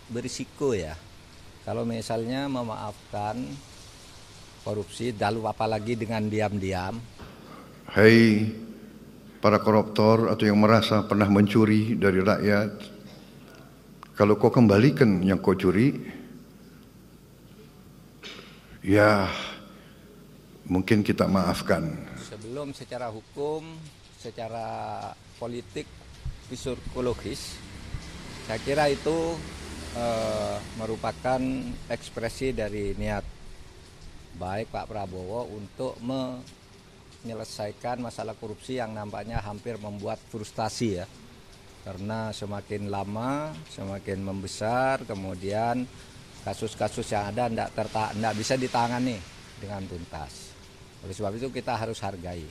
berisiko ya. Kalau misalnya memaafkan korupsi, lalu apalagi dengan diam-diam. Hai para koruptor atau yang merasa pernah mencuri dari rakyat, kalau kau kembalikan yang kau curi, ya mungkin kita maafkan. Sebelum secara hukum, secara politik, psikologis, saya kira itu merupakan ekspresi dari niat baik Pak Prabowo untuk menyelesaikan masalah korupsi yang nampaknya hampir membuat frustasi ya. Karena semakin lama, semakin membesar, kemudian kasus-kasus yang ada tidak bisa ditangani dengan tuntas. Oleh sebab itu kita harus hargai.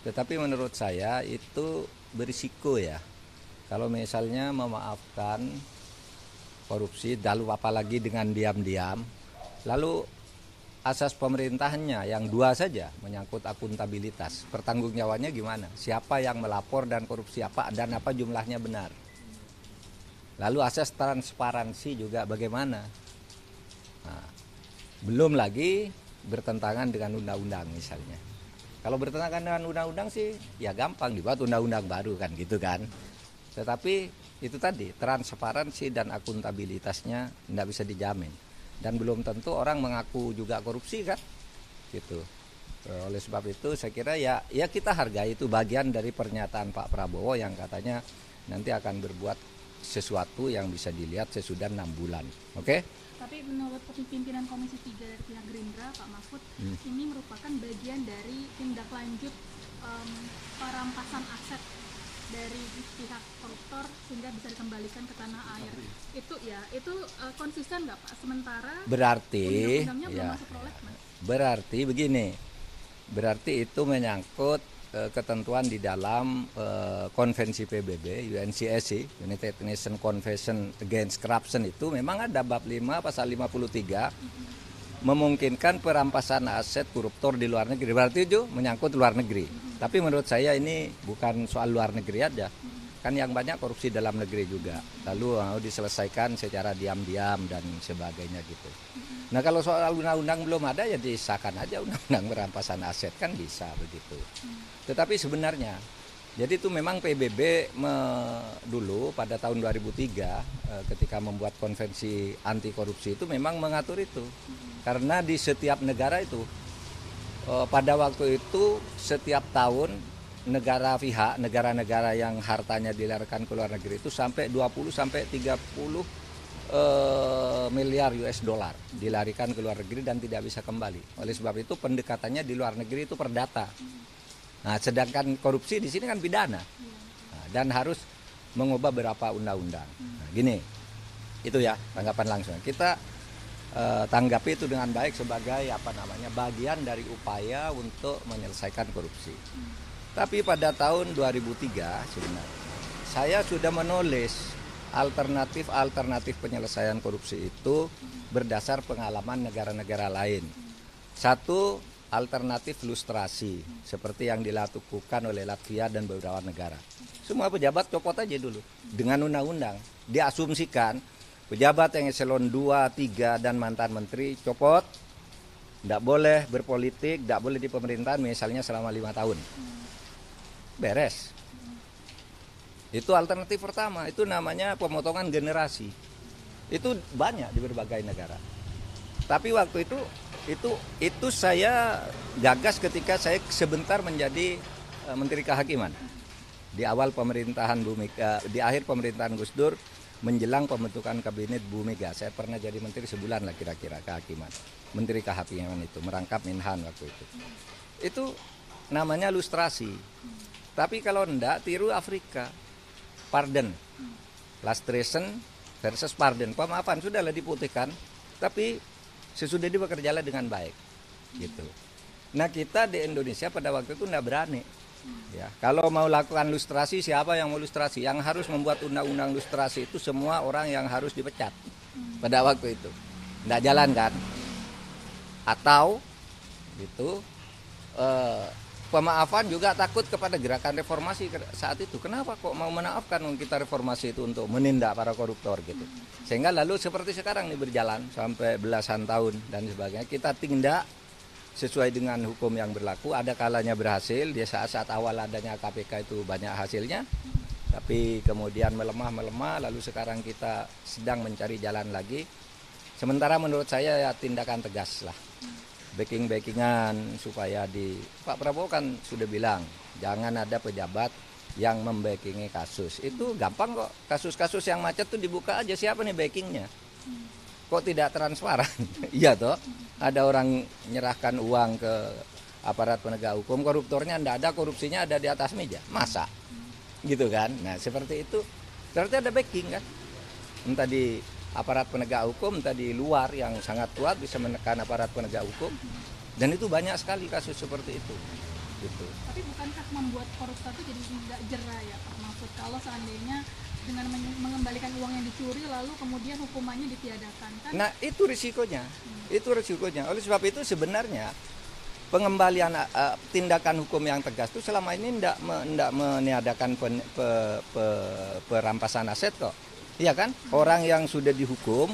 Tetapi menurut saya itu berisiko ya. Kalau misalnya memaafkan korupsi, lalu apalagi dengan diam-diam, lalu asas pemerintahannya yang dua saja menyangkut akuntabilitas. Pertanggungjawabannya gimana? Siapa yang melapor dan korupsi apa dan apa jumlahnya benar? Lalu asas transparansi juga bagaimana? Nah, belum lagi bertentangan dengan undang-undang misalnya. Kalau bertentangan dengan undang-undang sih ya gampang dibuat undang-undang baru kan gitu kan. Tetapi itu tadi transparansi dan akuntabilitasnya tidak bisa dijamin. Dan belum tentu orang mengaku juga korupsi kan, gitu. Oleh sebab itu saya kira ya kita hargai itu bagian dari pernyataan Pak Prabowo yang katanya nanti akan berbuat sesuatu yang bisa dilihat sesudah 6 bulan. Oke? Tapi menurut pimpinan Komisi 3 dari pihak Gerindra, Pak Mahfud, ini merupakan bagian dari tindak lanjut perampasan aset dari pihak koruptor sehingga bisa dikembalikan ke tanah air. Itu konsisten nggak Pak? Sementara berarti undang-undangnya belum masuk prolegnas. Berarti begini. Berarti itu menyangkut ketentuan di dalam konvensi PBB UNCSC, United Nations Convention Against Corruption, itu memang ada bab 5 pasal 53 memungkinkan perampasan aset koruptor di luar negeri. Berarti itu menyangkut luar negeri. Tapi menurut saya ini bukan soal luar negeri aja. Kan yang banyak korupsi dalam negeri juga. Lalu mau diselesaikan secara diam-diam dan sebagainya gitu. Nah kalau soal undang-undang belum ada ya disahkan aja undang-undang perampasan aset, kan bisa begitu. Tetapi sebenarnya jadi itu memang PBB dulu pada tahun 2003 ketika membuat konvensi anti korupsi itu memang mengatur itu. Karena di setiap negara itu pada waktu itu setiap tahun negara-negara yang hartanya dilarikan ke luar negeri itu sampai 20 sampai 30 miliar US dollar dilarikan ke luar negeri dan tidak bisa kembali. Oleh sebab itu pendekatannya di luar negeri itu perdata. Nah, sedangkan korupsi di sini kan pidana. Nah, dan harus mengubah beberapa undang-undang. Nah, gini. Itu ya tanggapan langsung. Kita tanggapi itu dengan baik sebagai bagian dari upaya untuk menyelesaikan korupsi. Tapi pada tahun 2003 sebenarnya saya sudah menulis alternatif penyelesaian korupsi itu berdasar pengalaman negara-negara lain. Satu, alternatif lustrasi seperti yang dilakukan oleh Latvia dan beberapa negara. Semua pejabat copot aja dulu dengan undang-undang. Diasumsikan pejabat yang eselon 2, 3 dan mantan menteri copot, tidak boleh berpolitik, tidak boleh di pemerintahan misalnya selama 5 tahun. Beres. Itu alternatif pertama, itu namanya pemotongan generasi. Itu banyak di berbagai negara. Tapi waktu itu saya gagas ketika saya sebentar menjadi Menteri Kehakiman. Di awal pemerintahan di akhir pemerintahan Gus Dur menjelang pembentukan kabinet Bu Mega, saya pernah jadi menteri sebulan lah kira-kira kehakiman. Menteri Kehakiman itu merangkap Menhan waktu itu. Itu namanya lustrasi. Tapi kalau enggak tiru Afrika. Pardon. Lustration versus pardon. Pemaafan sudahlah diputihkan, tapi sesudah dia bekerjalah dengan baik. Gitu. Nah, kita di Indonesia pada waktu itu enggak berani. Ya, kalau mau lakukan lustrasi, siapa yang mau lustrasi? Yang harus membuat undang-undang lustrasi itu semua orang yang harus dipecat pada waktu itu. Nggak jalan kan? Atau gitu pemaafan juga takut kepada gerakan reformasi saat itu. Kenapa kok mau memaafkan kita reformasi itu untuk menindak para koruptor gitu. Sehingga lalu seperti sekarang nih berjalan sampai belasan tahun dan sebagainya. Kita tindak sesuai dengan hukum yang berlaku. Ada kalanya berhasil, di saat-saat awal adanya KPK itu banyak hasilnya. Tapi kemudian melemah, lalu sekarang kita sedang mencari jalan lagi. Sementara menurut saya ya tindakan tegas lah. Backing-backingan supaya Pak Prabowo kan sudah bilang jangan ada pejabat yang membackingi kasus. Itu gampang kok, kasus-kasus yang macet tuh dibuka aja siapa nih backingnya. Kok tidak transparan? Iya toh, ada orang menyerahkan uang ke aparat penegak hukum, koruptornya tidak ada, korupsinya ada di atas meja, masa? Gitu kan, nah seperti itu berarti ada backing kan, entah di aparat penegak hukum, entah di luar yang sangat kuat bisa menekan aparat penegak hukum, dan itu banyak sekali kasus seperti itu. Gitu. Tapi bukankah membuat koruptor itu jadi tidak jera ya Pak Mahfud, kalau seandainya dengan mengembalikan uang yang dicuri lalu kemudian hukumannya ditiadakan kan? Nah itu risikonya, Oleh sebab itu sebenarnya pengembalian tindakan hukum yang tegas itu selama ini tidak meniadakan perampasan aset kok. Iya kan? Orang yang sudah dihukum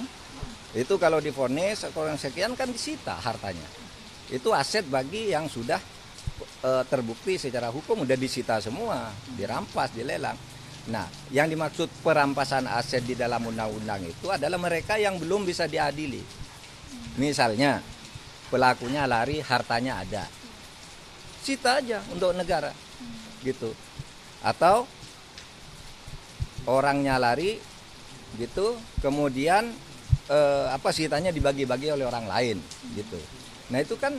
itu kalau divonis orang sekian kan disita hartanya. Itu aset bagi yang sudah terbukti secara hukum udah disita semua, dirampas, dilelang. Nah, yang dimaksud perampasan aset di dalam undang-undang itu adalah mereka yang belum bisa diadili. Misalnya pelakunya lari, hartanya ada, sita aja untuk negara, gitu. Atau orangnya lari, gitu, kemudian sitanya dibagi-bagi oleh orang lain, gitu. Nah itu kan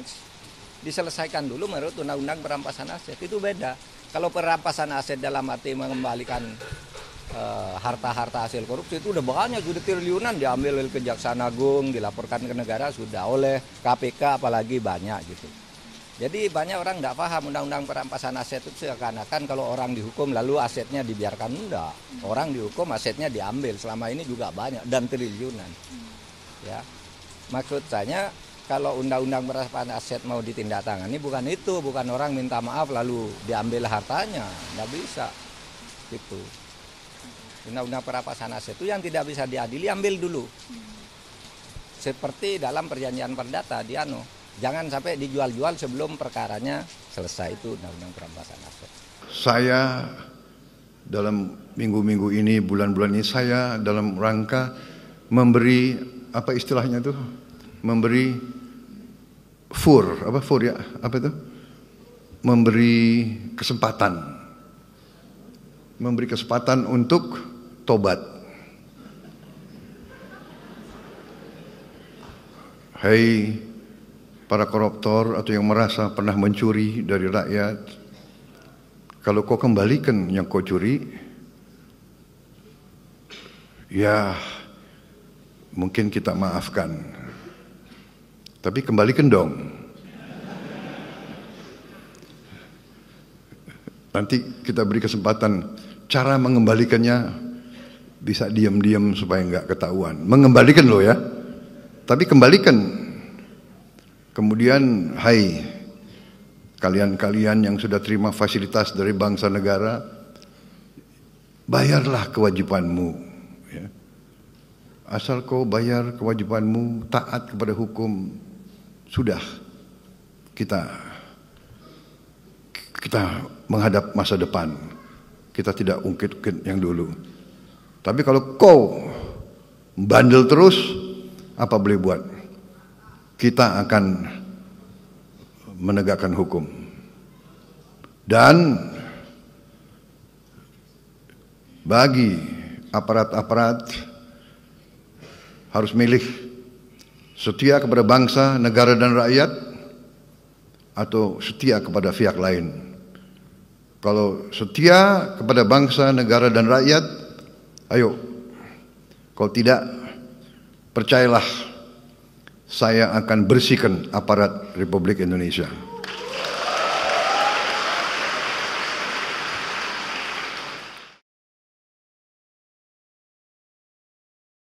diselesaikan dulu menurut undang-undang perampasan aset, itu beda. Kalau perampasan aset dalam arti mengembalikan harta-harta hasil korupsi itu udah banyak, sudah triliunan diambil oleh Kejaksaan Agung, dilaporkan ke negara sudah oleh KPK apalagi banyak gitu. Jadi banyak orang nggak paham undang-undang perampasan aset itu seakan-akan kalau orang dihukum lalu asetnya dibiarkan. Enggak, orang dihukum asetnya diambil, selama ini juga banyak dan triliunan. Ya, maksud saya kalau undang-undang perampasan aset mau ditindaklanjuti bukan itu, bukan orang minta maaf lalu diambil hartanya, nggak bisa gitu. Undang-undang perampasan aset itu yang tidak bisa diadili ambil dulu. Seperti dalam perjanjian perdata di jangan sampai dijual-jual sebelum perkaranya selesai, itu undang-undang perampasan aset. Saya dalam minggu-minggu ini, bulan-bulan ini saya dalam rangka memberi apa istilahnya itu? Memberi memberi kesempatan untuk tobat. Hai para koruptor atau yang merasa pernah mencuri dari rakyat, kalau kau kembalikan yang kau curi, ya mungkin kita maafkan. Tapi kembalikan dong. Nanti kita beri kesempatan. Cara mengembalikannya bisa diam-diam supaya nggak ketahuan. Mengembalikan loh ya. Tapi kembalikan. Kemudian, hai kalian-kalian yang sudah terima fasilitas dari bangsa negara, bayarlah kewajibanmu. Ya. Asal kau bayar kewajibanmu, taat kepada hukum, sudah kita menghadap masa depan. Kita tidak ungkit-ungkit yang dulu. Tapi kalau kau bandel terus, apa boleh buat? Kita akan menegakkan hukum. Dan bagi aparat-aparat harus milih setia kepada bangsa, negara dan rakyat atau setia kepada pihak lain. Kalau setia kepada bangsa, negara dan rakyat, ayo. Kalau tidak, percayalah, saya akan bersihkan aparat Republik Indonesia.